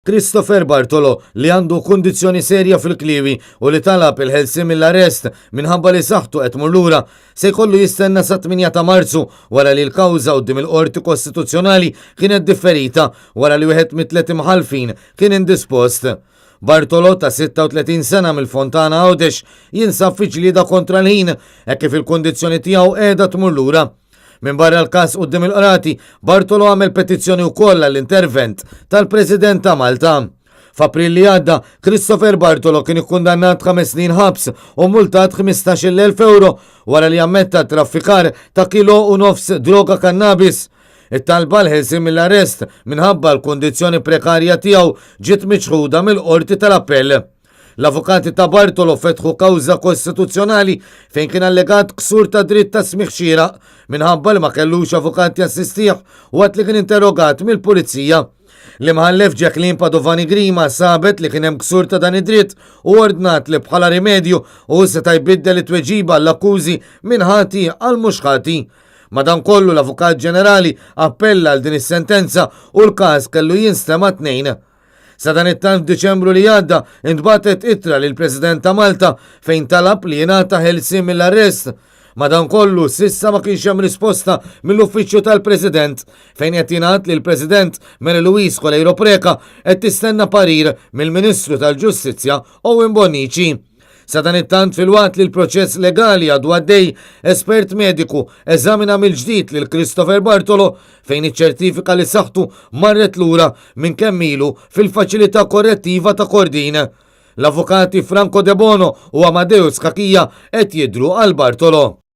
Christopher Bartolo li għandu kundizzjoni serja fil-kliwi u li talab il-ħelsi mill-arrest minħabba li saħħtu qed tmur lura se jkollu jistenna sa 8 ta' Marzu wara li l-kawża quddiem il-Qorti Kostituzzjonali kienet differita wara li wieħed mit-tliet imħalfin kien indispost. Bartolo ta' 36 sena mill-Fontana Għawdex jinsab fi ġlieda kontra l-ħin hekk kif il-kundizzjoni tiegħu qiegħda tmur lura. Min barra l-każ quddiem il-qrati, Bartolo għamel petizzjoni wkoll għall-intervent tal-President ta' Malta. F'April li għadda, Christopher Bartolo kien ikkundannat 5 snin ħabs u multat 15,000 euro wara li ammetta traffikar ta' 1,5 kg droga kannabis. It-talba l-ħelsim mill-arrest minħabba l-kondizzjoni prekarja tiegħu ġiet miċħuda mill-Qorti tal-Appell. L-avukati ta' Bartolo fetħu kawża kostituzzjonali fejn kien allegat ksur ta' dritt ta' smigħ xieraq minħabba li ma kellux avukati assistih waqt li kien interrogat mill-pulizija. L-imħallef Jacqueline Padovani Grima sabet li kien hemm ksur ta' dan id-dritt u ordnat li bħala rimedju u seta' jbiddel it-tweġiba l-akkużi minn ħati għal mhux ħati. Madankollu l-Avukat Ġenerali appella għal din is-sentenza u l-każ kellu jinstema' 2. Sa dan it-tant f'Diċembru li għadda intbatet ittra lil President ta' Malta fejn talab li jingħata ħelsien mill-arrest. Madankollu sissa ma kienx hemm risposta mill-uffiċċju tal-President fejn qed jingħad li l-President Mary Louise Colejro Preca qed tistenna parir mill-Ministru tal-Ġustizzja Owen Bonnici. Sa dan it-tant fil-waqt li l-proċess legali għadu għaddej, espert mediku eżamina mill-ġdid lil Christopher Bartolo fejn iċċertifika li saħħtu marret lura minn kemm ilu fil-faċilità korrettiva ta' Kordin. L-avukati Franco De Bono u Amadeus Kakija qed jidhru għal Bartolo.